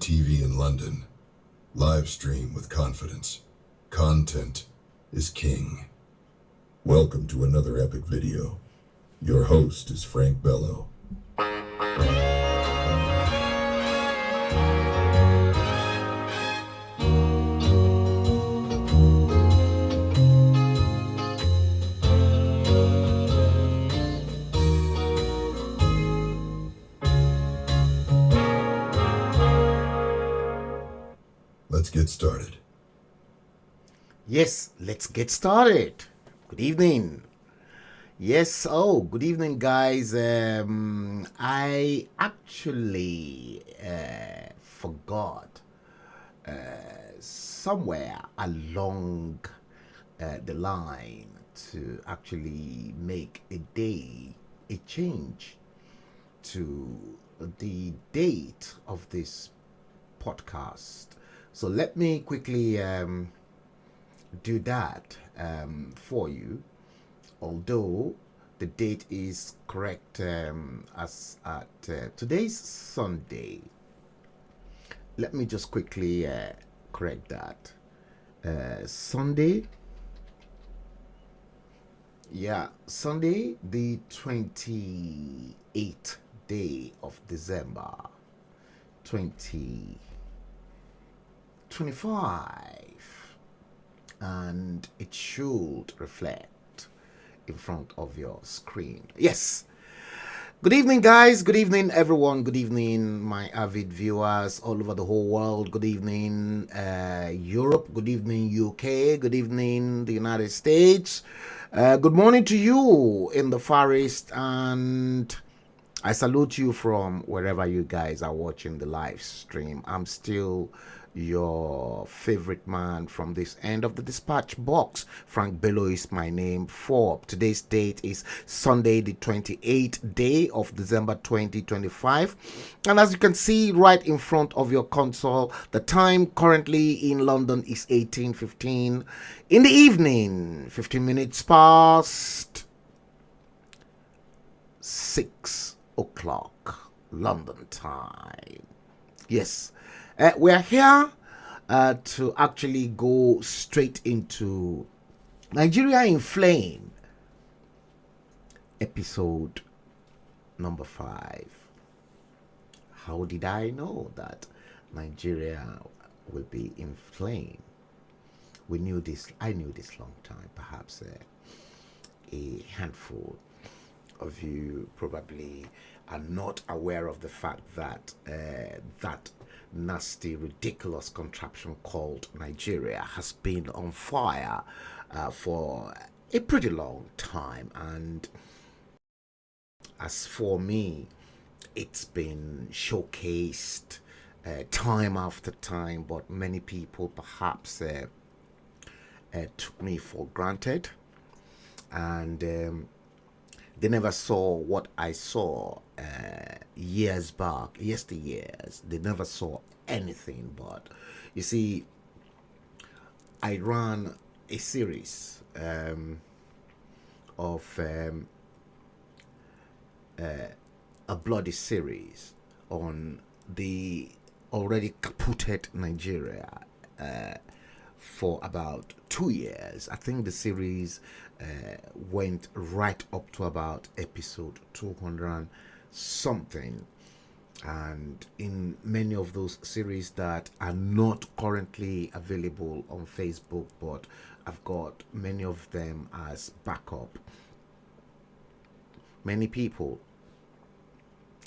TV in London. Live stream with confidence. Content is king. Welcome to another epic video. Your host is Frank Bello. Let's get started. Yes, let's get started. Good evening. Yes, good evening, guys. I actually forgot somewhere along the line to actually make a change to the date of this podcast. So let me quickly do that for you, although the date is correct as at today's Sunday. Let me just quickly correct that. Sunday, Sunday the 28th day of December 2025, and it should reflect in front of your screen. Yes. Good evening, guys. Good evening, everyone. Good evening, my avid viewers all over the whole world. Good evening, Europe. Good evening, UK. Good evening, the United States. Good morning to you in the Far East, and I salute you from wherever you guys are watching the live stream. I'm still your favorite man from this end of the dispatch box. Frank Bello is my name. For today's date is Sunday the 28th day of December 2025, and as you can see right in front of your console, the time currently in London is 18:15 in the evening, 15 minutes past 6 o'clock London time. Yes, we're here to actually go straight into Nigeria in Flame, episode number 5. How did I know that Nigeria will be in flame? We knew this. I knew this long time. Perhaps a handful of you probably are not aware of the fact that that nasty, ridiculous contraption called Nigeria has been on fire for a pretty long time. And as for me, it's been showcased time after time, but many people perhaps took me for granted, and they never saw what I saw years back, yesteryears. They never saw anything. But you see, I ran a series of a bloody series on the already kaputted Nigeria for about 2 years. I think the series went right up to about episode 200 something, and in many of those series that are not currently available on Facebook, but I've got many of them as backup, many people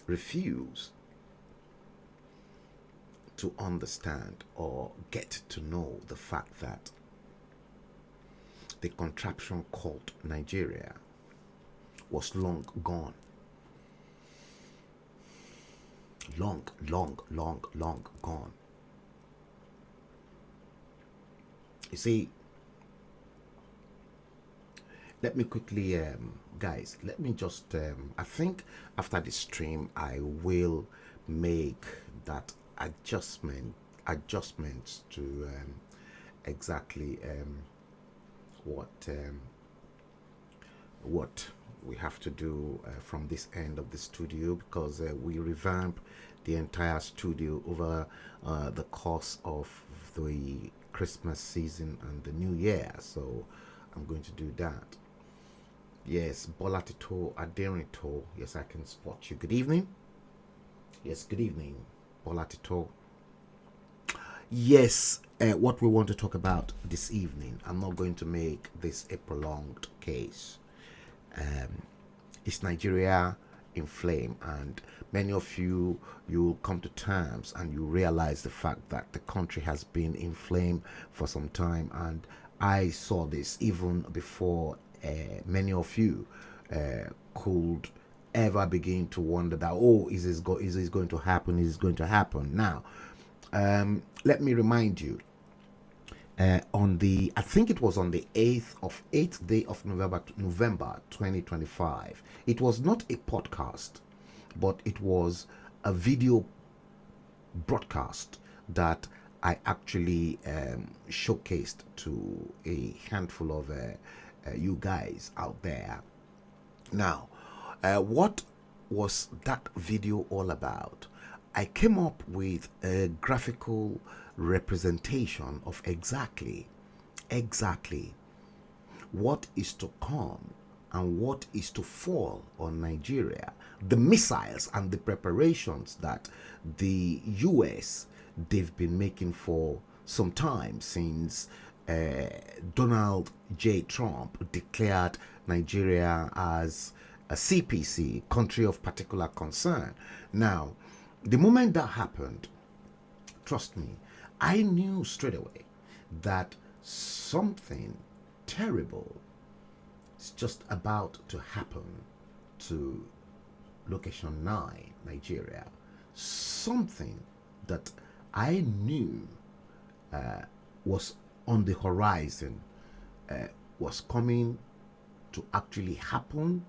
refuse to understand or get to know the fact that the contraption called Nigeria was long gone. Long gone. You see, let me quickly, guys, let me just, I think after the stream, I will make that adjustments to exactly what we have to do from this end of the studio, because we revamp the entire studio over the course of the Christmas season and the New Year. So I'm going to do that. Yes, Bolatito Aderito. Yes, I can spot you. Good evening. Yes, good evening, Bolatito. Yes, what we want to talk about this evening, I'm not going to make this a prolonged case. Is Nigeria in flame? And many of you will come to terms and you realize the fact that the country has been in flame for some time. And I saw this even before many of you could ever begin to wonder that, oh, is this going to happen? Is this going to happen? Now, let me remind you, on the, I think it was on the 8th day of November 2025. It was not a podcast, but it was a video broadcast that I actually showcased to a handful of you guys out there. Now, what was that video all about? I came up with a graphical representation of exactly what is to come and what is to fall on Nigeria, the missiles and the preparations that the US they've been making for some time since Donald J. Trump declared Nigeria as a CPC, country of particular concern. Now, the moment that happened, trust me, I knew straight away that something terrible is just about to happen to Location 9, Nigeria. Something that I knew was on the horizon, was coming to actually happen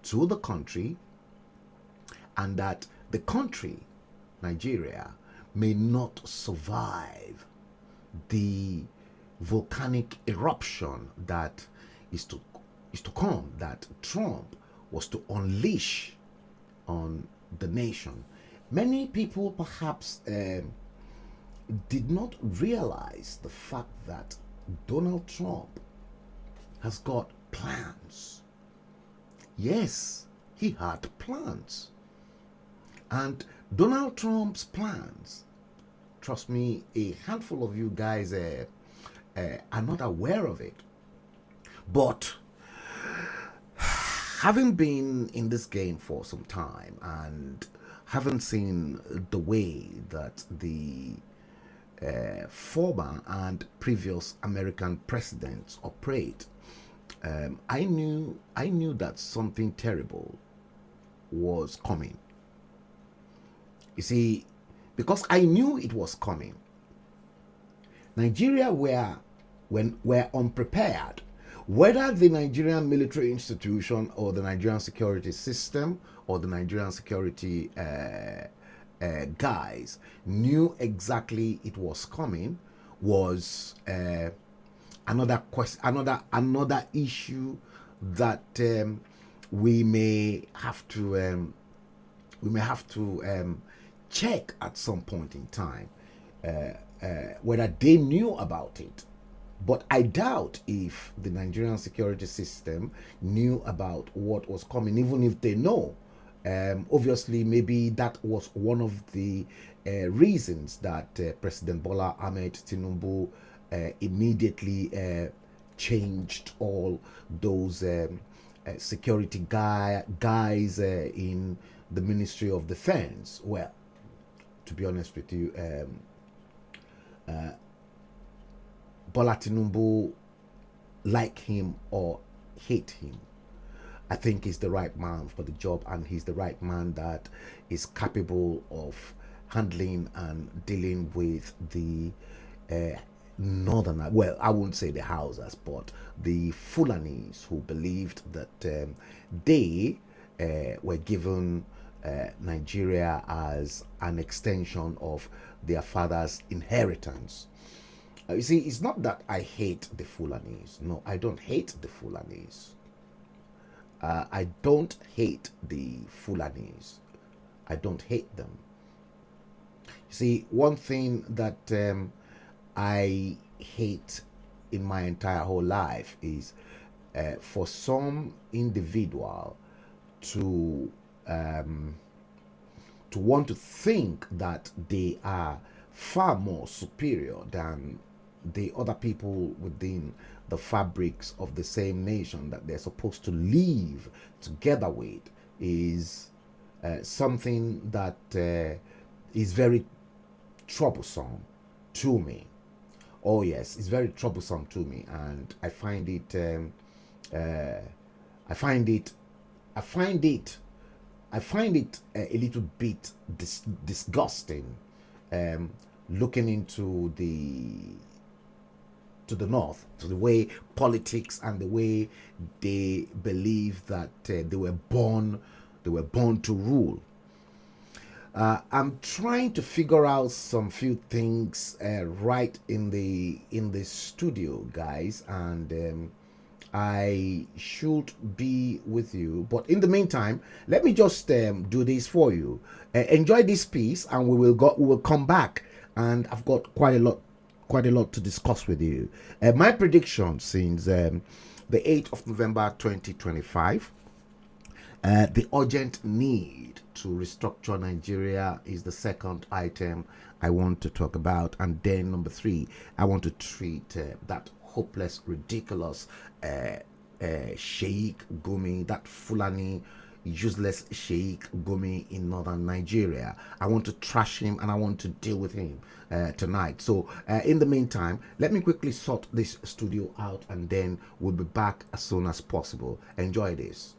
to the country, and that the country, Nigeria, may not survive the volcanic eruption that is to come, that Trump was to unleash on the nation. Many people perhaps did not realize the fact that Donald Trump has got plans. Yes, he had plans. And Donald Trump's plans, trust me, a handful of you guys are not aware of it. But having been in this game for some time and having seen the way that the former and previous American presidents operate, I knew that something terrible was coming. You see, because I knew it was coming, Nigeria were unprepared. Whether the Nigerian military institution or the Nigerian security system or the Nigerian security guys knew exactly it was coming was another question, another issue that we may have to check at some point in time whether they knew about it. But I doubt if the Nigerian security system knew about what was coming, even if they know. Obviously, maybe that was one of the reasons that President Bola Ahmed Tinubu immediately changed all those security guys in the Ministry of Defense. Well, to be honest with you, Bola Tinubu, like him or hate him, I think he's the right man for the job, and he's the right man that is capable of handling and dealing with the northern, well, I wouldn't say the Hausas, but the Fulanis who believed that they were given Nigeria as an extension of their father's inheritance. You see, it's not that I hate the Fulanis. No, I don't hate the Fulanis. I don't hate the Fulanis. I don't hate them. See, one thing that I hate in my entire whole life is for some individual to um, to want to think that they are far more superior than the other people within the fabrics of the same nation that they're supposed to live together with is something that is very troublesome to me. Oh yes, it's very troublesome to me, and I find it uh, I find it I find it I find it a little bit disgusting, um, looking into the north, to the way politics and the way they believe that they were born to rule. I'm trying to figure out some few things right in the studio, guys, and I should be with you. But in the meantime, let me just do this for you. Enjoy this piece, and we will come back, and I've got quite a lot to discuss with you. My prediction since the 8th of November 2025. The urgent need to restructure Nigeria is the second item I want to talk about. And then number three, I want to treat that hopeless, ridiculous Sheikh Gumi, that Fulani useless Sheikh Gumi in northern Nigeria. I want to trash him and I want to deal with him tonight. So in the meantime, let me quickly sort this studio out and then we'll be back as soon as possible. Enjoy this.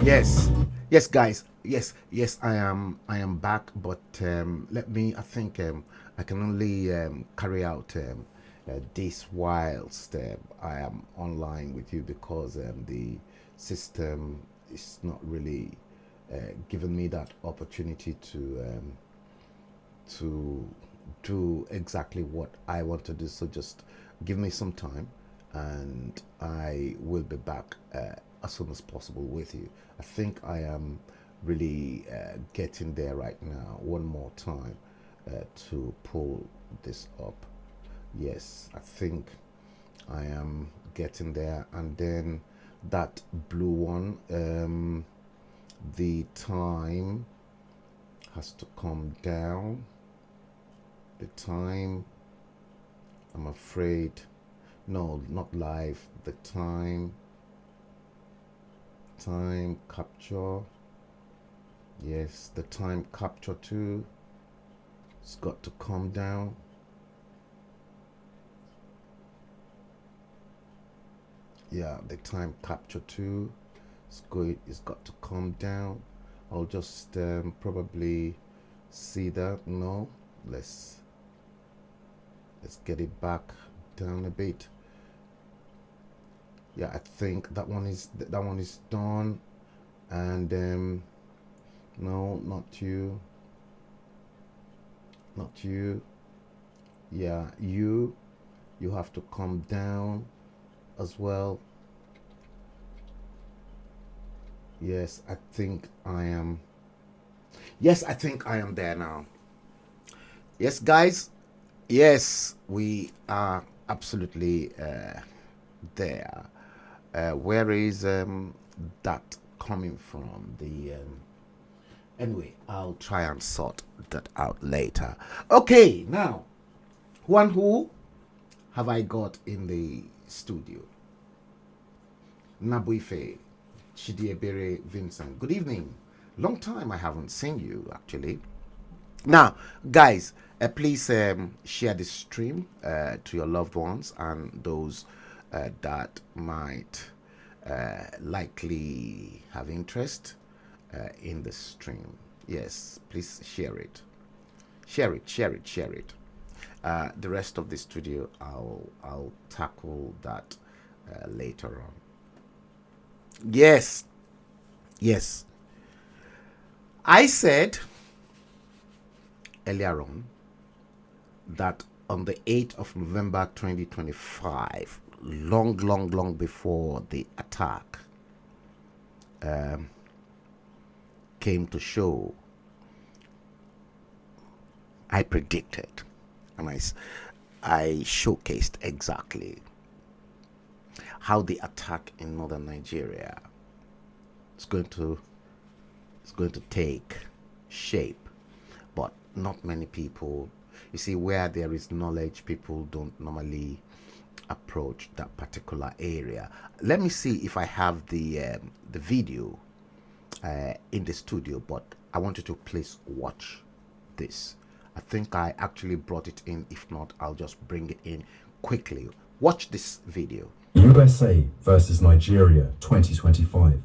Yes, yes, guys. Yes, yes, I am back. But let me. I think I can only carry out this whilst I am online with you because the system is not really giving me that opportunity to do exactly what I want to do. So just give me some time and I will be back as soon as possible with you. I think I am really getting there right now. One more time to pull this up. Yes, I think I am getting there. And then that blue one, the time has to come down. The time, I'm afraid, no, not live. The time capture. Yes, the time capture too. It's got to come down. Yeah, the time capture too. It's got to come down. I'll just probably see that. No, let's get it back down a bit. Yeah, I think that one is done. And no, not you, yeah, you, You have to come down as well. Yes, I think I am. Yes, I think I am there now. Yes, guys. Yes, we are absolutely there. Where is that coming from? Anyway, I'll try and sort that out later. Okay, now, who have I got in the studio? Nabuife Chidiebere Vincent. Good evening. Long time I haven't seen you, actually. Now, guys, please share this stream to your loved ones and those that might likely have interest in the stream. Yes, please share it. Share it, share it, share it. The rest of the studio, I'll tackle that later on. Yes, yes. I said earlier on that on the 8th of November 2025, long before the attack came to show, I predicted and I showcased exactly how the attack in northern Nigeria is going to take shape. But not many people, you see, where there is knowledge, people don't normally approach that particular area. Let me see if I have the video in the studio, but I want you to please watch this. I think I actually brought it in. If not, I'll just bring it in quickly. Watch this video. USA versus Nigeria 2025.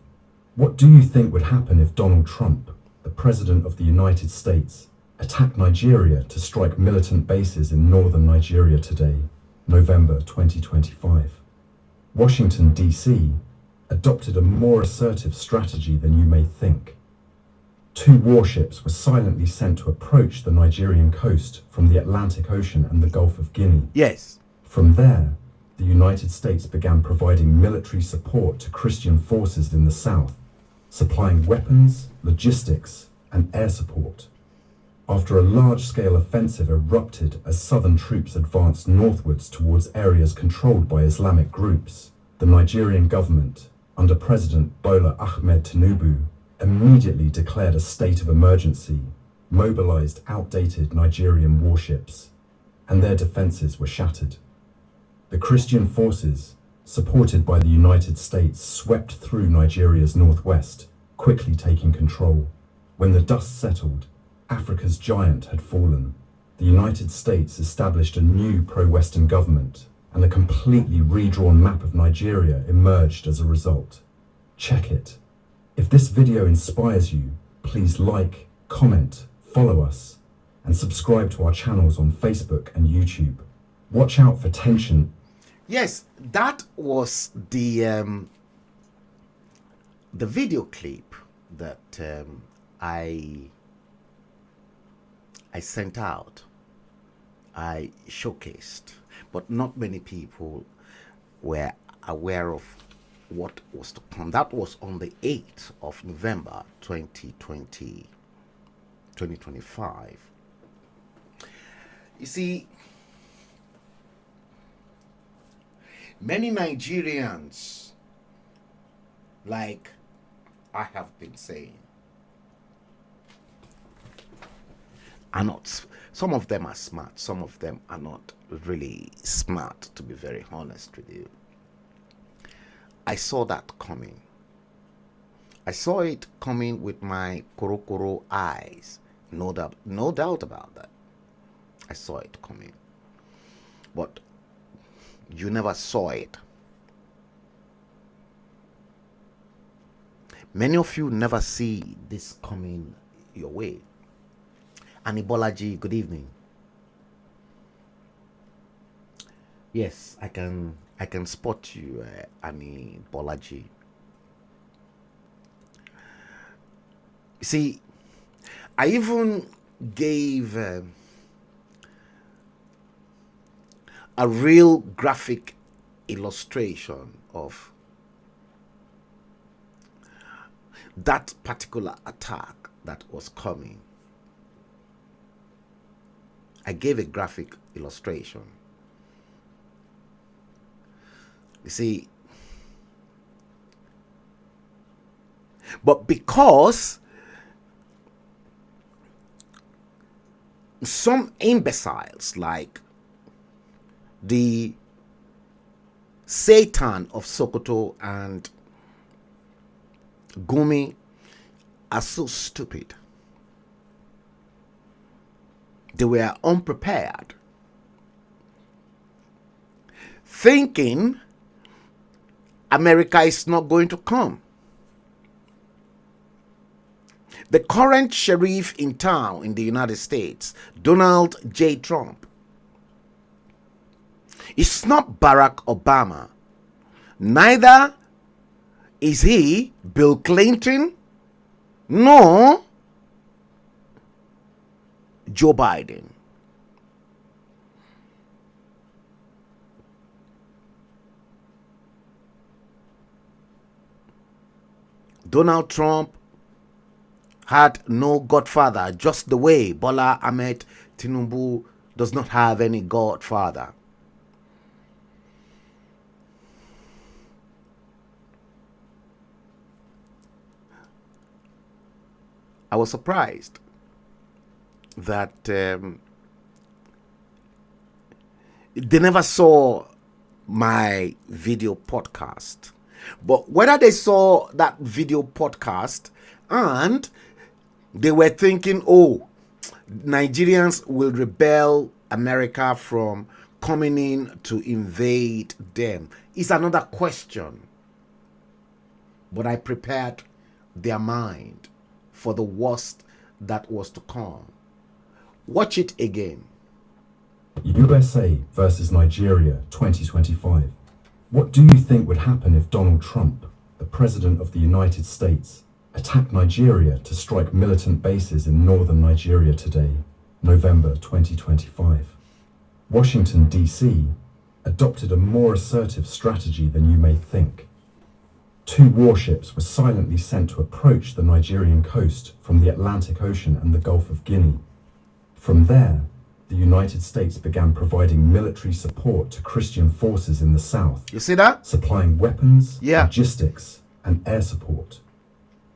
What do you think would happen if Donald Trump, the President of the United States, attacked Nigeria to strike militant bases in northern Nigeria today, November 2025? Washington, D.C. adopted a more assertive strategy than you may think. 2 warships were silently sent to approach the Nigerian coast from the Atlantic Ocean and the Gulf of Guinea. Yes. From there, the United States began providing military support to Christian forces in the south, supplying weapons, logistics, and air support. After a large-scale offensive erupted as southern troops advanced northwards towards areas controlled by Islamic groups, the Nigerian government, under President Bola Ahmed Tinubu, immediately declared a state of emergency, mobilized outdated Nigerian warships, and their defenses were shattered. The Christian forces, supported by the United States, swept through Nigeria's northwest, quickly taking control. When the dust settled, Africa's giant had fallen. The United States established a new pro-Western government, and a completely redrawn map of Nigeria emerged as a result. Check it. If this video inspires you, please like, comment, follow us, and subscribe to our channels on Facebook and YouTube. Watch out for tension. Yes, that was the video clip that I sent out. I showcased, but not many people were aware of what was to come. That was on the 8th of November 2025. You see, many Nigerians, like I have been saying, are not, some of them are smart, some of them are not really smart, to be very honest with you. I saw that coming. I saw it coming with my korokoro eyes. No doubt about that. I saw it coming. But you never saw it. Many of you never see this coming your way. Anibolaji, good evening. Yes, I can spot you, Anibolaji. See, I even gave a real graphic illustration of that particular attack that was coming. I gave a graphic illustration. You see, but because some imbeciles like the Satan of Sokoto and Gumi are so stupid, they were unprepared, thinking America is not going to come. The current sheriff in town in the United States, Donald J. Trump, is not Barack Obama. Neither is he Bill Clinton, nor Joe Biden. Donald Trump had no godfather, just the way Bola Ahmed Tinubu does not have any godfather. I was surprised that they never saw my video podcast. But whether they saw that video podcast and they were thinking, oh, Nigerians will rebel America from coming in to invade them, is another question. But I prepared their mind for the worst that was to come. Watch it again. USA versus Nigeria 2025. What do you think would happen if Donald Trump, the President of the United States, attacked Nigeria to strike militant bases in northern Nigeria today, November 2025? Washington, D.C. adopted a more assertive strategy than you may think. 2 warships were silently sent to approach the Nigerian coast from the Atlantic Ocean and the Gulf of Guinea. From there, the United States began providing military support to Christian forces in the south. You see that? Supplying weapons, Yeah. logistics, and air support.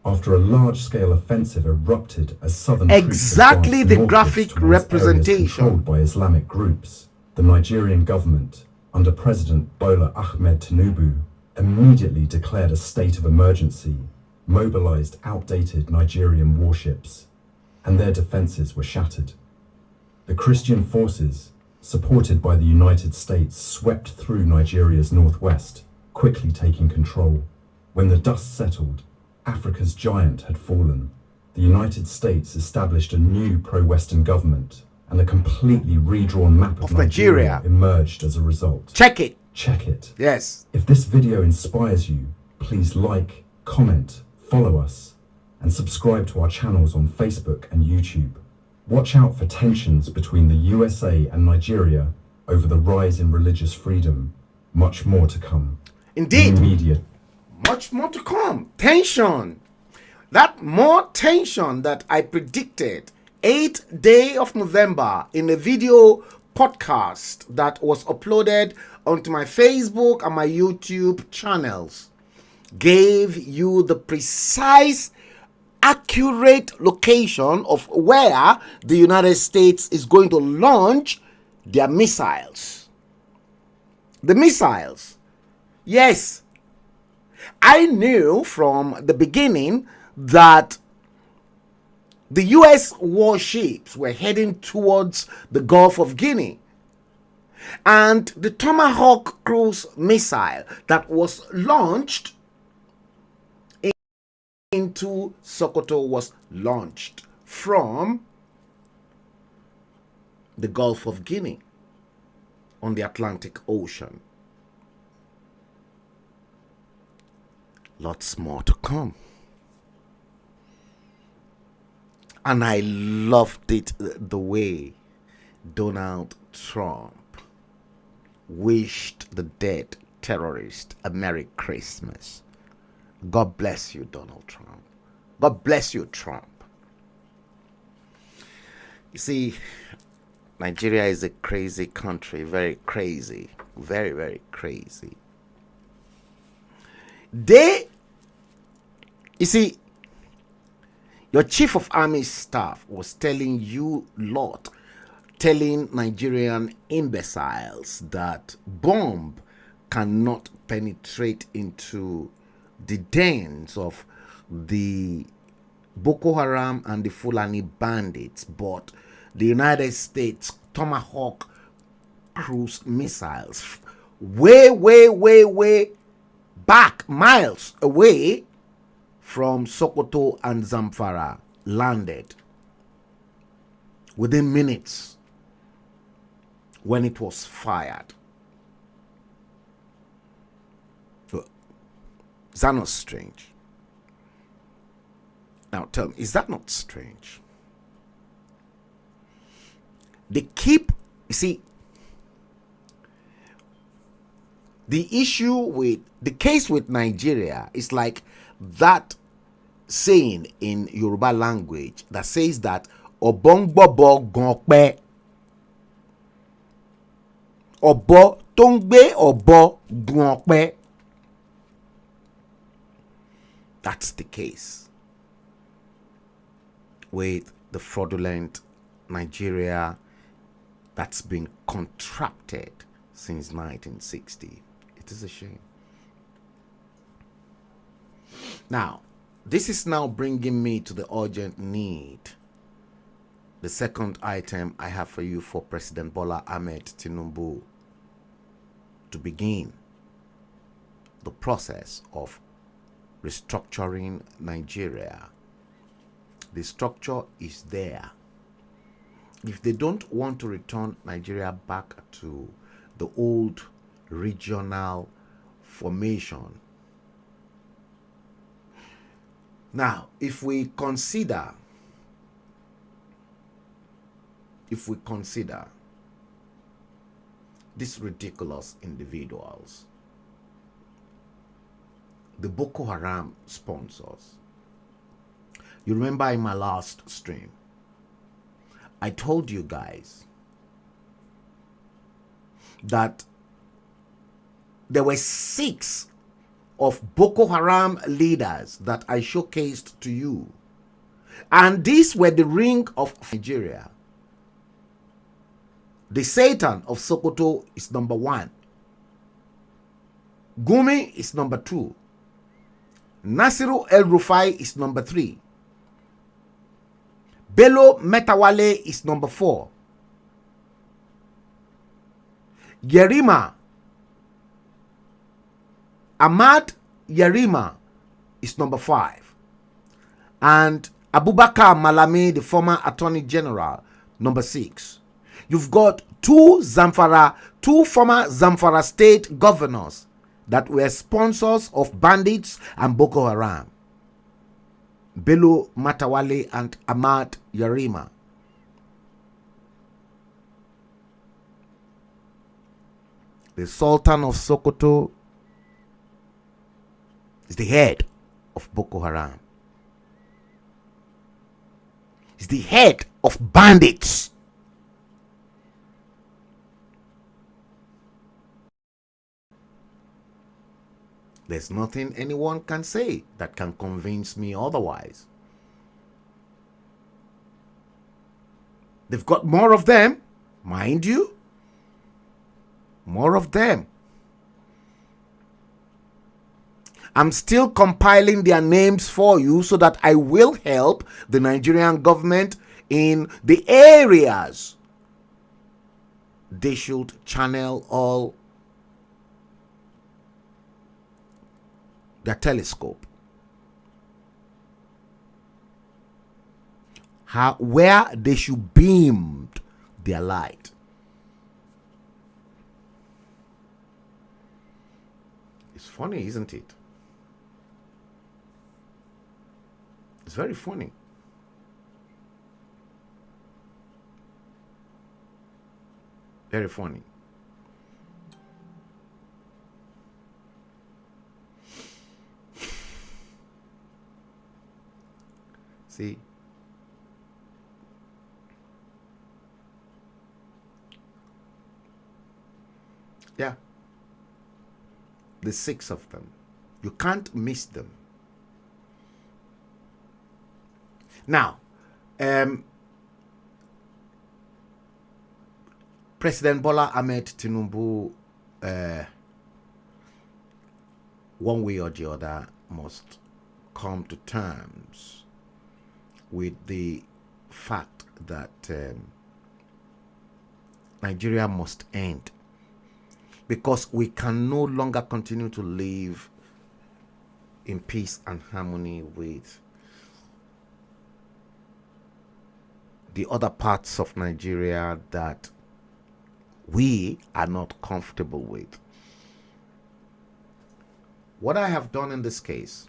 After a large-scale offensive erupted as southern Exactly troops the advanced graphic northwards towards areas representation. controlled by Islamic groups, the Nigerian government, under President Bola Ahmed Tinubu, immediately declared a state of emergency, mobilized outdated Nigerian warships, and their defenses were shattered. The Christian forces, supported by the United States, swept through Nigeria's northwest, quickly taking control. When the dust settled, Africa's giant had fallen. The United States established a new pro-Western government, and a completely redrawn map of Nigeria emerged as a result. Check it. Check it. Yes. If this video inspires you, please like, comment, follow us, and subscribe to our channels on Facebook and YouTube. Watch out for tensions between the USA and Nigeria over the rise in religious freedom. Much more to come. Indeed. New media. Much more to come. Tension. That more tension that I predicted 8th day of November in a video podcast that was uploaded onto my Facebook and my YouTube channels gave you the precise, accurate location of where the United States is going to launch their missiles. The missiles. Yes. I knew from the beginning that the US warships were heading towards the Gulf of Guinea. And the Tomahawk cruise missile that was launched into Sokoto was launched from the Gulf of Guinea on the Atlantic Ocean. Lots more to come. And I loved it the way Donald Trump wished the dead terrorist a Merry Christmas. God bless you, Donald Trump. God bless you, Trump. You see, Nigeria is a crazy country, very crazy, very, very crazy. You see, your chief of army staff was telling you lot, telling Nigerian imbeciles that bomb cannot penetrate into the dens of the Boko Haram and the Fulani bandits, but the United States Tomahawk cruise missiles way back, miles away from Sokoto and Zamfara, landed within minutes when it was fired. Is that not strange? Now tell me, is that not strange? They keep, you see, the issue with the case with Nigeria is like that saying in Yoruba language that says that Obongbobo gonpe, Obo tongbe Obo gonpe. That's the case with the fraudulent Nigeria that's been contracted since 1960. It is a shame. Now, this is now bringing me to the urgent need. The second item I have for you for President Bola Ahmed Tinubu to begin the process of restructuring Nigeria. The structure is there. If they don't want to return Nigeria back to the old regional formation. Now, if we consider these ridiculous individuals, the Boko Haram sponsors. You remember in my last stream, I told you guys that there were 6 of Boko Haram leaders that I showcased to you. And these were the ring of Nigeria. The Satan of Sokoto is number 1. Gumi is number 2. Nasiru El-Rufai is number 3. Bello Metawale is number 4. Yerima, Ahmad Yerima is number 5. And Abubakar Malami, the former Attorney General, number 6. You've got 2 former Zamfara state governors that were sponsors of bandits and Boko Haram. Bello Matawale and Ahmad Yerima. The Sultan of Sokoto is the head of Boko Haram. He's the head of bandits. There's nothing anyone can say that can convince me otherwise. They've got more of them, mind you. More of them. I'm still compiling their names for you so that I will help the Nigerian government in the areas they should channel all their telescope. Where they should beam their light. It's funny, isn't it? It's very funny. Very funny. See? Yeah. The 6 of them. You can't miss them. Now, President Bola Ahmed Tinubu, one way or the other, must come to terms with the fact that Nigeria must end, because we can no longer continue to live in peace and harmony with the other parts of Nigeria that we are not comfortable with. What I have done in this case,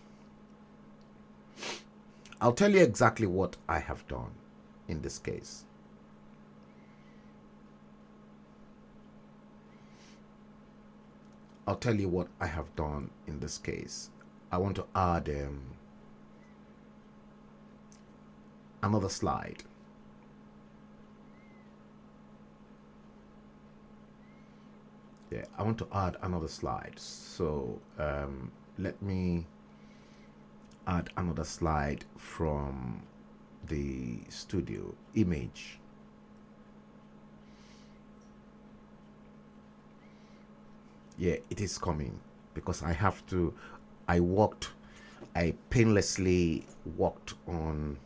I'll tell you exactly what I have done in this case. I'll tell you what I have done in this case. I want to add another slide. Yeah, I want to add another slide. So let me add another slide from the studio image. Yeah, it is coming, because I have to, I painlessly worked on,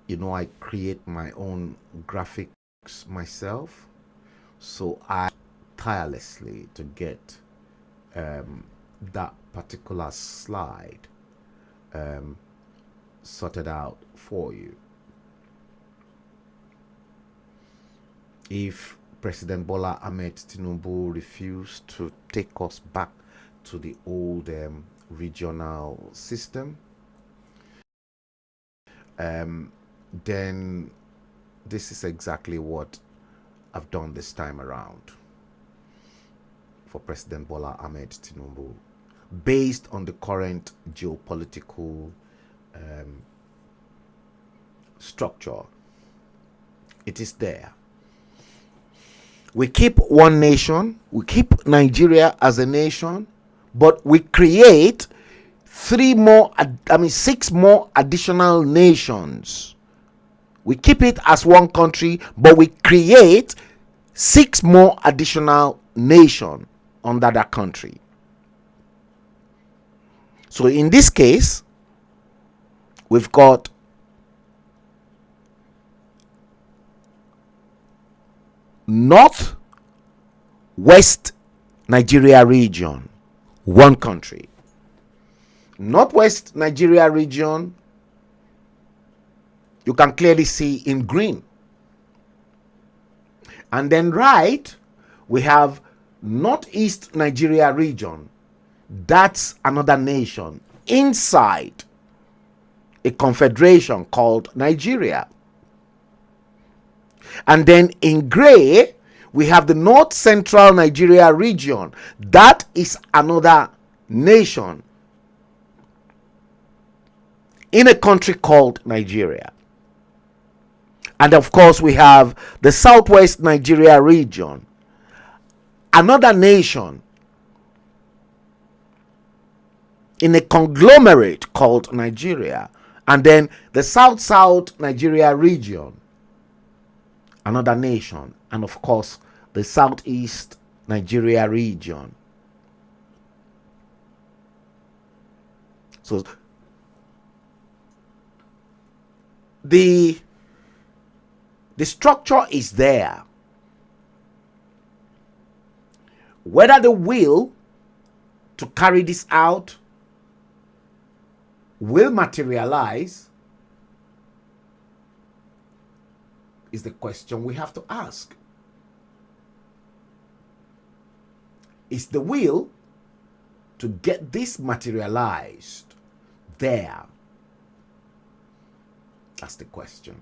I create my own graphics myself. So I tirelessly to get that particular slide sorted out for you. If President Bola Ahmed Tinubu refused to take us back to the old regional system, then this is exactly what I've done this time around for President Bola Ahmed Tinubu, based on the current geopolitical structure. It is there. We keep one nation, we keep Nigeria as a nation, but we create 6 more additional nations. We keep it as one country, but we create 6 more additional nations under that country. So in this case, we've got North West Nigeria region, one country. Northwest Nigeria region, you can clearly see in green. And then right, we have Northeast Nigeria region. That's another nation inside a confederation called Nigeria. And then in gray, we have the North Central Nigeria region. That is another nation in a country called Nigeria. And of course, we have the Southwest Nigeria region, another nation in a conglomerate called Nigeria. And then the South Nigeria region, another nation. And of course, the Southeast Nigeria region. So the structure is there. Whether the will to carry this out will materialize is the question we have to ask. Is the will to get this materialized there? That's the question.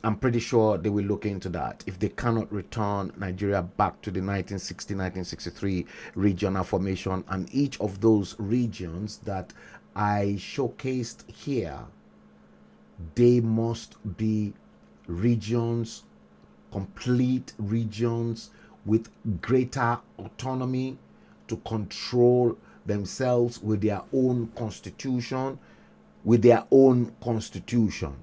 I'm pretty sure they will look into that. If they cannot return Nigeria back to the 1960-1963 regional formation, and each of those regions that I showcased here, they must be regions, complete regions with greater autonomy to control themselves with their own constitution, with their own constitution.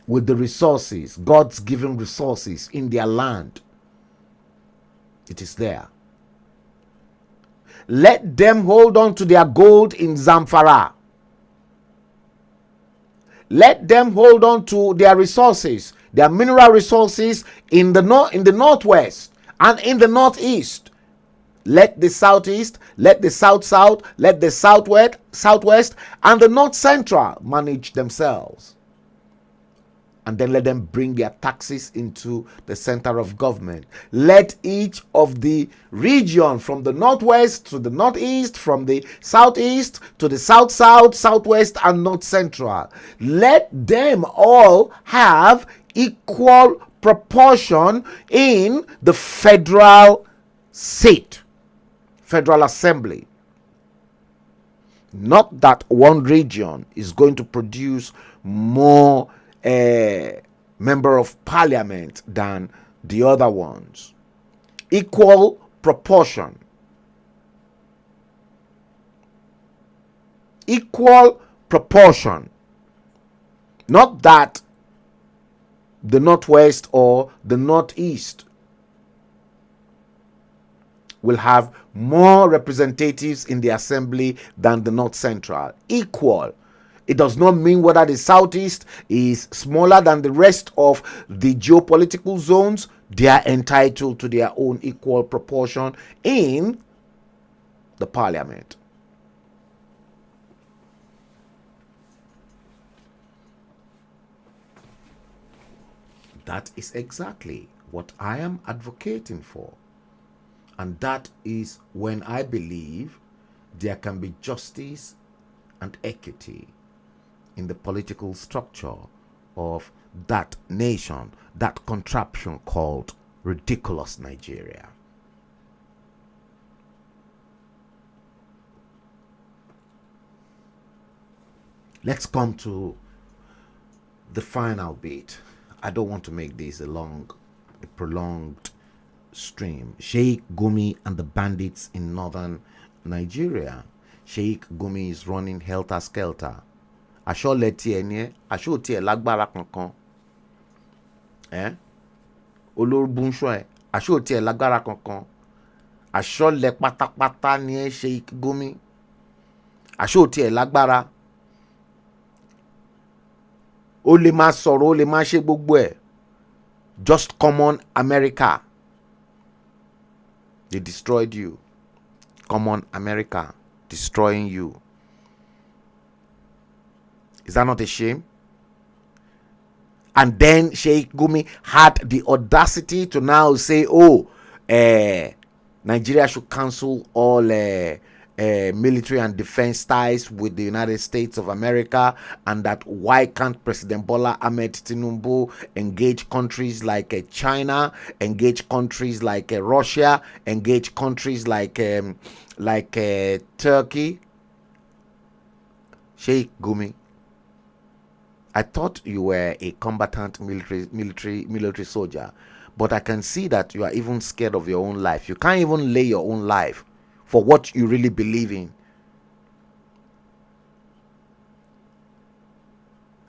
With the resources, God's given resources in their land. It is there. Let them hold on to their gold in Zamfara. Let them hold on to their resources, their mineral resources in the northwest and in the northeast. Let the southeast, let the south, let the southwest, and the north central manage themselves. And then let them bring their taxes into the center of government. Let each of the region from the northwest to the northeast, from the southeast to the south, southwest, and north central, let them all have equal proportion in the federal seat, federal assembly. Not that one region is going to produce more member of parliament than the other ones. Equal proportion. Equal proportion. Not that the northwest or the northeast will have more representatives in the assembly than the north central. Equal. It does not mean whether the southeast is smaller than the rest of the geopolitical zones. They are entitled to their own equal proportion in the parliament. That is exactly what I am advocating for. And that is when I believe there can be justice and equity in the political structure of that nation, that contraption called ridiculous Nigeria. Let's come to the final bit. I don't want to make this a prolonged stream. Sheikh Gumi and the bandits in northern Nigeria. Sheikh Gumi is running helter-skelter. Aṣọ lẹ́tí ẹ̀ ní ẹ́, aṣọ tí ẹ̀ lágbára kankan. Olórúbúnṣọ́ ẹ̀, aṣọ tí ẹ̀ lágbára kankan. Aṣọ lẹ pátápátá ní ẹ́ Sheikh Gumi. Aṣọ tí ẹ̀ lágbára. Ó lè máa sọ̀rọ̀, ó lè máa ṣe gbogbo ẹ̀. Just common America. They destroyed you. Common America destroying you. Is that not a shame? And then Sheikh Gumi had the audacity to now say, Nigeria should cancel all military and defense ties with the United States of America, and that why can't President Bola Ahmed Tinubu engage countries like China, engage countries like Russia, engage countries like Turkey? Sheikh Gumi, I thought you were a combatant military soldier, but I can see that you are even scared of your own life. You can't even lay your own life for what you really believe in.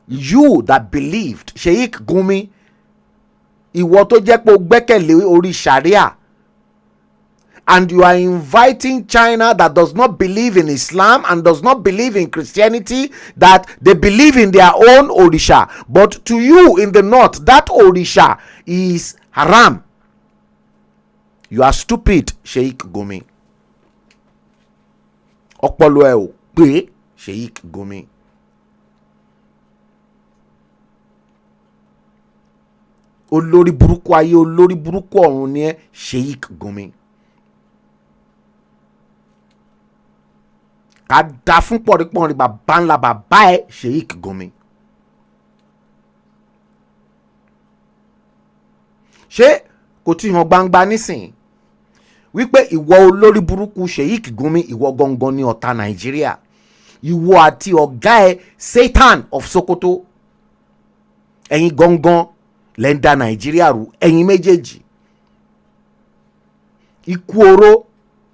You that believed, Sheikh Gumi, ìwọ tó jẹ́ pé o gbẹ́kẹ̀lé orí Sharia, and you are inviting China that does not believe in Islam and does not believe in Christianity, that they believe in their own Orisha. But to you in the north, that Orisha is haram. You are stupid, Sheikh Gumi. Ọpọlọ ẹ ò pé, Sheikh Gumi. Olórí burúkú ayé, olórí burúkú ọ̀run ni ẹ́, Sheikh Gumi. Ká dá fún pọ̀rípọ̀rí bàbá ńlá bàbá ẹ̀, Sheikh Gumi. ṣé kò tí hàn gbangba nísìn wípé ìwọ olórí burúkú Sheikh Gumi ìwọ gangan ní ọ̀tá Nàìjíríà, ìwọ àti ọ̀gá ẹ̀ Satan of Sokoto ẹ̀yin gangan lẹ́ ń da Nàìjíríà rú, ẹ̀yin méjèèjì. Ikú oró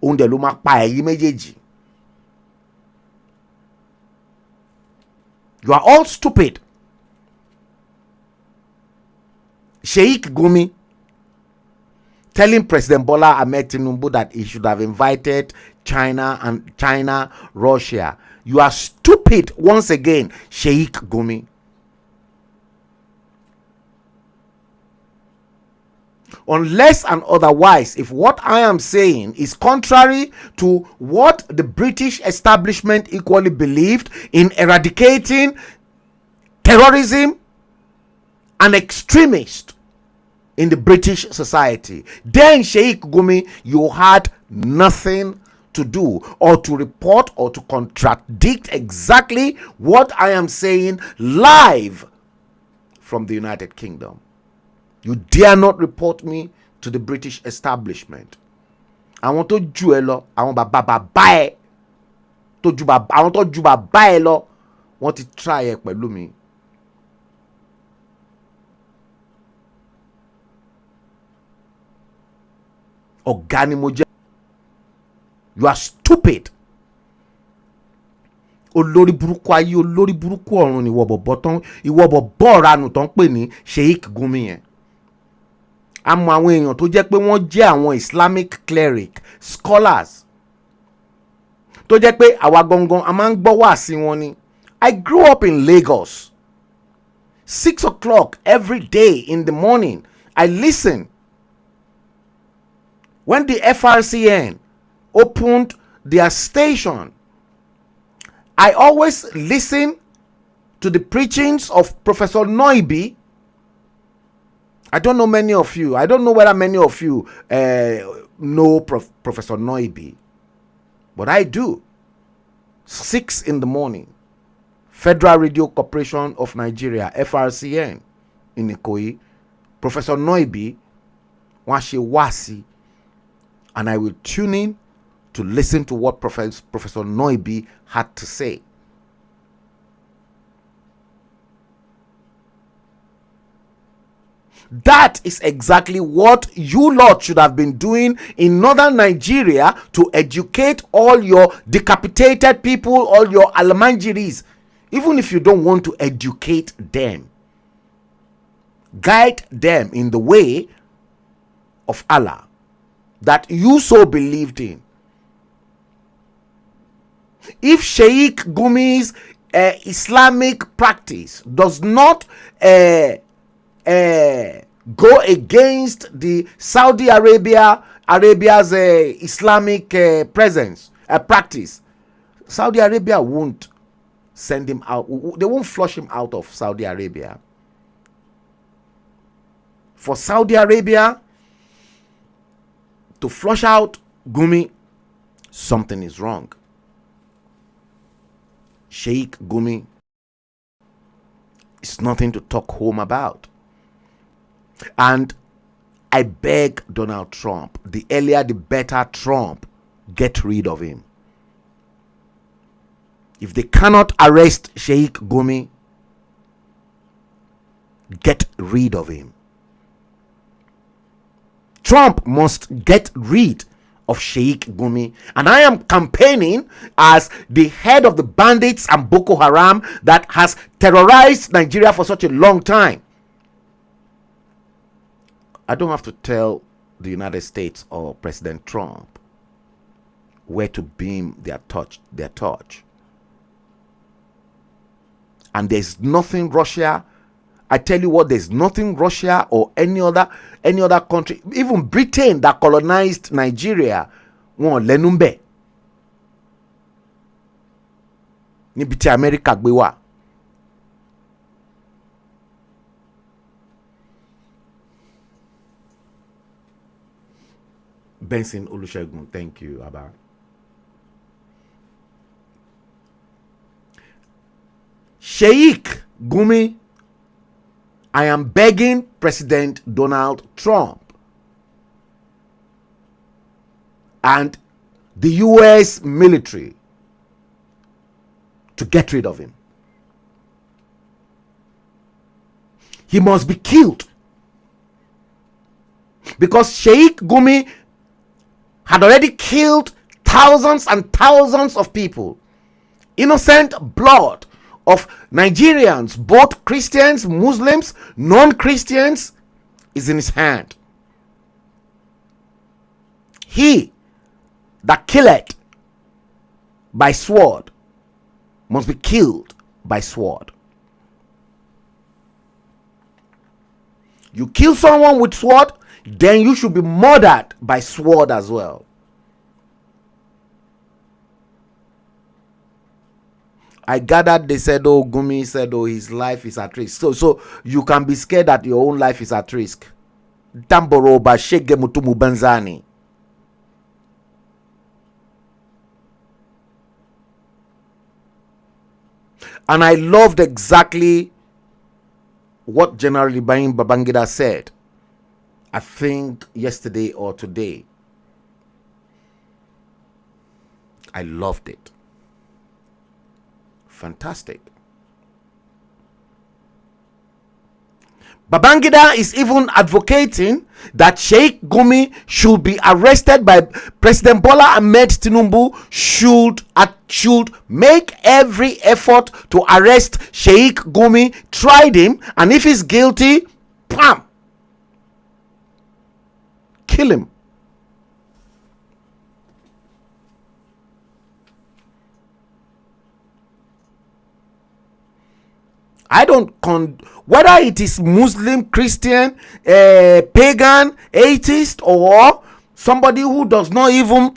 òun dẹ̀ ló máa pa ẹ̀yin méjèèjì. You are all stupid. Sheikh Gumi telling President Bola Ahmed Tinubu that he should have invited China, Russia. You are stupid once again, Sheikh Gumi. Unless and otherwise, if what I am saying is contrary to what the British establishment equally believed in eradicating terrorism and extremists in the British society, then Sheikh Gumi, you had nothing to do or to report or to contradict exactly what I am saying live from the United Kingdom. You dare not report me to the British establishment. Àwọn tó jù ẹ lọ, àwọn bàbá ẹ tó jù bàbá ẹ lọ, wọ́n ti try ẹ pẹ̀lú mi. Ọ̀gá ni mo jẹ́. You are stupid. Olórí burúkú ayé, olórí burúkú ọ̀run ni ìwọ bọ̀bọ̀ ranù tán pè ní Sheikh Gumi yẹn. Àmọ́ àwọn èèyàn tó jẹ́ pé wọ́n jẹ́ àwọn Islamic cleric scholars tó jẹ́ pé àwa gangan a máa ń gbọ́ wáàsí wọn ni. I grew up in Lagos. 6 o'clock every day in the morning I listen. When the FRCN opened their station, I always listen to the preachings of Professor Noibi. I don't know many of you. I don't know whether many of you know Professor Noibi, but I do. 6 in the morning, Federal Radio Corporation of Nigeria, FRCN, in Ikoyi, Professor Noibi, wọ́n ṣe wáàsí, and I will tune in to listen to what Professor Noibi had to say. That is exactly what you lot should have been doing in northern Nigeria to educate all your decapitated people, all your Almanjiris. Even if you don't want to educate them, guide them in the way of Allah that you so believed in. If Sheikh Gumi's Islamic practice does not go against the Saudi Arabia's Islamic practice, Saudi Arabia won't send him out. They won't flush him out of Saudi Arabia. For Saudi Arabia to flush out Gumi, something is wrong. Sheikh Gumi is nothing to talk home about. And I beg Donald Trump, the earlier the better, Trump, get rid of him. If they cannot arrest Sheikh Gumi, get rid of him. Trump must get rid of Sheikh Gumi, and I am campaigning as the head of the bandits and Boko Haram that has terrorized Nigeria for such a long time. I don't have to tell the United States or President Trump where to beam their torch. And there's nothing Russia, I tell you what, there's nothing Russia or any other country, even Britain that colonized Nigeria, wọ́n lẹ́nu ńbẹ̀ níbi tí America gbé wà. Benson Olusegun, thank you, Abba. Sheikh Gumi I am begging President Donald Trump and the US military to get rid of him. He must be killed. Because Sheikh Gumi had already killed thousands and thousands of people. Innocent blood of Nigerians, both Christians, Muslims, non-Christians, is in his hand. He that killeth by sword must be killed by sword. You kill someone with sword, then you should be murdered by sword as well. I gathered they said, oh, Gumi said, oh, his life is at risk. So you can be scared that your own life is at risk. Tamboroba shege mutumu banzani. And I loved exactly what General Ibrahim Babangida said, I think yesterday or today. I loved it. Fantastic. Babangida is even advocating that Sheikh Gumi should be arrested by President Bola Ahmed Tinubu should make every effort to arrest Sheikh Gumi, tried him, and if he's guilty, bam, kill him. I don't whether it is Muslim, Christian, pagan, atheist, or somebody who does not even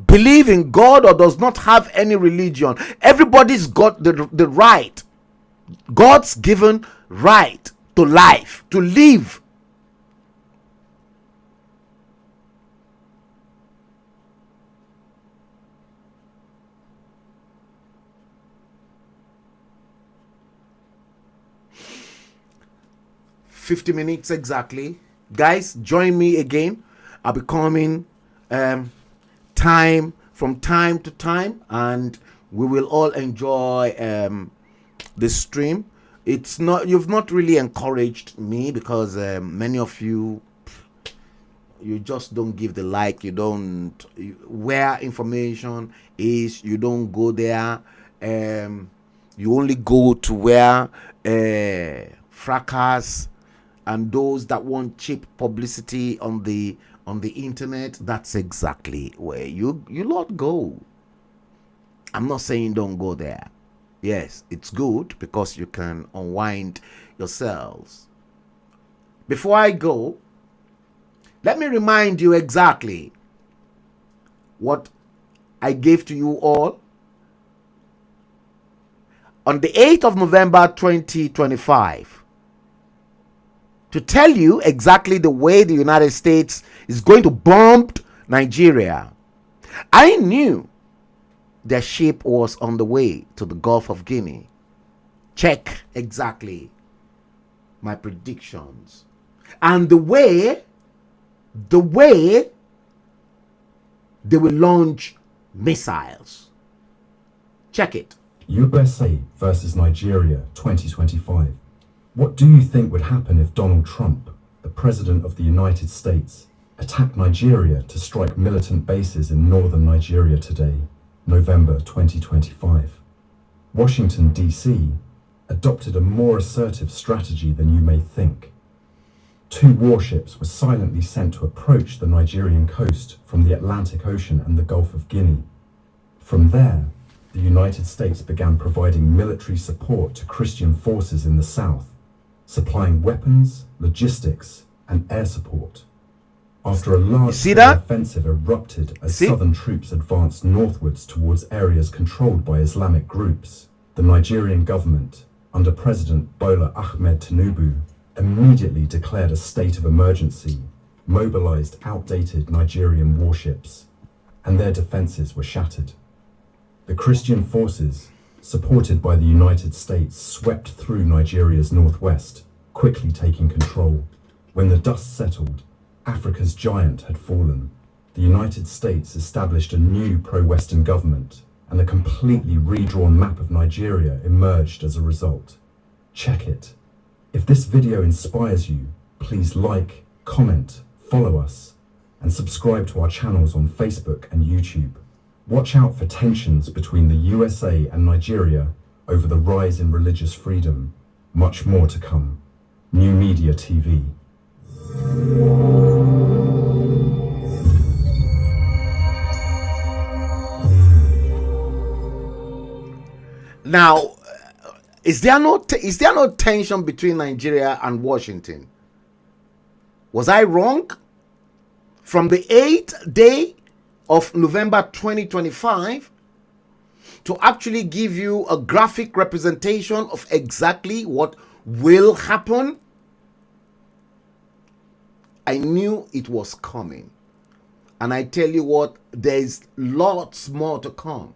believe in God or does not have any religion. Everybody's got the right, God's given right to life, to live. $50 minutes exactly. Guys, join me again. I'll be coming from time to time, and we will all enjoy the stream. It's not, you've not really encouraged me because many of you just don't give the like. You don't, where information is, you don't go there. You only go to where fracas and those that want cheap publicity on the internet. That's exactly where you lot go. I'm not saying don't go there. Yes, it's good because you can unwind yourselves. Before I go, let me remind you exactly what I gave to you all on the 8th of November 2025. To tell you exactly the way the United States is going to bomb Nigeria. I knew their ship was on the way to the Gulf of Guinea. Check exactly my predictions. And the way they will launch missiles. Check it. USA versus Nigeria 2025. What do you think would happen if Donald Trump, the President of the United States, attacked Nigeria to strike militant bases in northern Nigeria today, November 2025? Washington, D.C. adopted a more assertive strategy than you may think. 2 warships were silently sent to approach the Nigerian coast from the Atlantic Ocean and the Gulf of Guinea. From there, the United States began providing military support to Christian forces in the south, supplying weapons, logistics, and air support. After a large-scale offensive erupted as southern troops advanced northwards towards areas controlled by Islamic groups, the Nigerian government, under President Bola Ahmed Tinubu, immediately declared a state of emergency, mobilized outdated Nigerian warships, and their defenses were shattered. The Christian forces, supported by the United States, swept through Nigeria's northwest, quickly taking control. When the dust settled, Africa's giant had fallen. The United States established a new pro-Western government, and a completely redrawn map of Nigeria emerged as a result. Check it. If this video inspires you, please like, comment, follow us, and subscribe to our channels on Facebook and YouTube. Watch out for tensions between the USA and Nigeria over the rise in religious freedom. Much more to come. New Media TV. Now, is there no tension between Nigeria and Washington? Was I wrong? From the 8th day of November 2025 to actually give you a graphic representation of exactly what will happen, I knew it was coming. And I tell you what, there's lots more to come.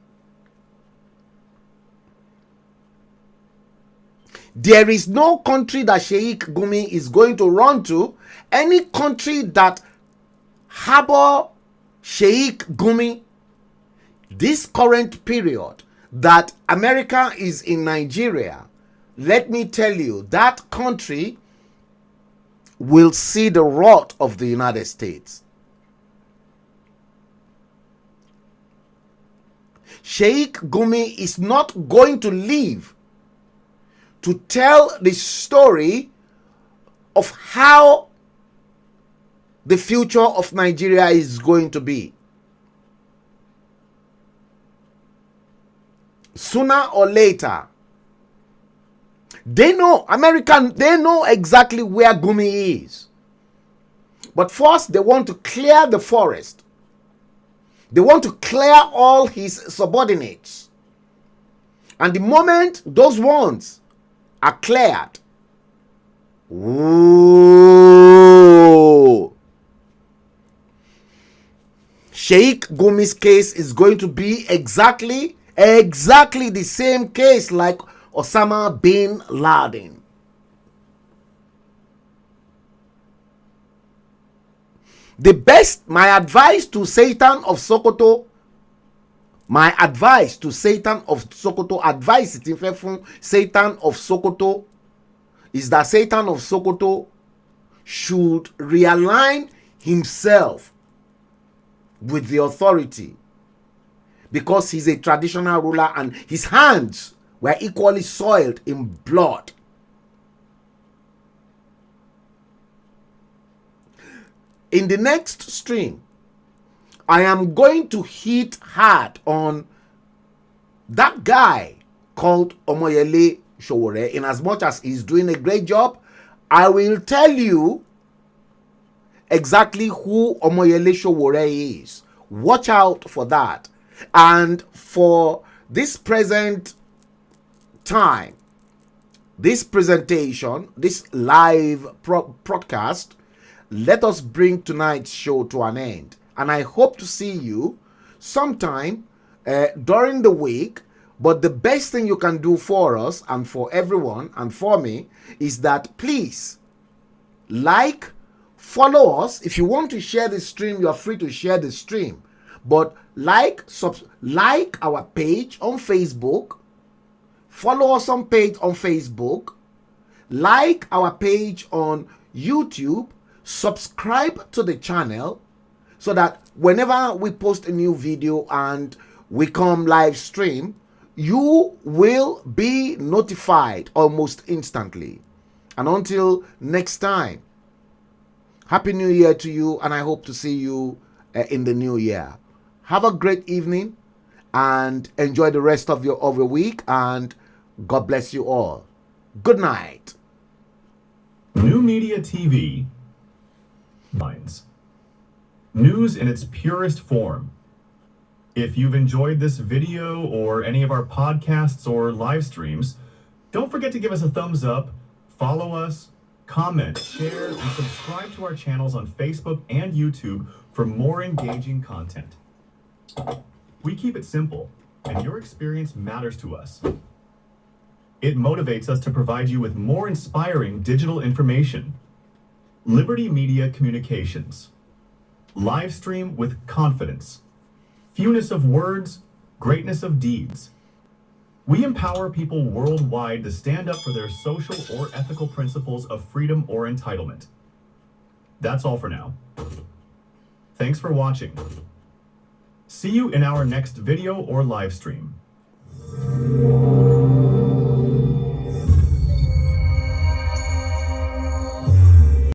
There is no country that Sheikh Gumi is going to run to. Any country that harbor Sheikh Gumi, this current period that America is in Nigeria, let me tell you, that country will see the wrath of the United States. Sheikh Gumi is not going to leave to tell the story of how the future of Nigeria is going to be. Sooner or later, they know exactly where Gumi is. But first, they want to clear the forest. They want to clear all his subordinates. And the moment those ones are cleared, ooh, Sheikh Gumi's case is going to be exactly the same case like Osama bin Laden. My advice to Satan of Sokoto, advice Satan of Sokoto is that Satan of Sokoto should realign himself with the authority, because he's a traditional ruler and his hands were equally soiled in blood. In the next stream, I am going to hit hard on that guy called Omoyele Sowore. In as much as he's doing a great job, I will tell you exactly who Omoyele Sowore is. Watch out for that. And for this present time, this presentation, this live broadcast, let us bring tonight's show to an end. And I hope to see you sometime during the week. But the best thing you can do for us and for everyone and for me is that please like, follow us. If you want to share the stream, you are free to share the stream. But like our page on Facebook, follow us on page on Facebook, like our page on YouTube, subscribe to the channel so that whenever we post a new video and we come live stream, you will be notified almost instantly. And until next time, Happy New Year to you, and I hope to see you in the new year. Have a great evening and enjoy the rest of your week, and God bless you all. Good night. New Media TV. Minds. News in its purest form. If you've enjoyed this video or any of our podcasts or live streams, don't forget to give us a thumbs up, follow us, comment, share, and subscribe to our channels on Facebook and YouTube for more engaging content. We keep it simple, and your experience matters to us. It motivates us to provide you with more inspiring digital information. Liberty Media Communications. Live stream with confidence. Fewness of words, greatness of deeds. We empower people worldwide to stand up for their social or ethical principles of freedom or entitlement. That's all for now. Thanks for watching. See you in our next video or live stream.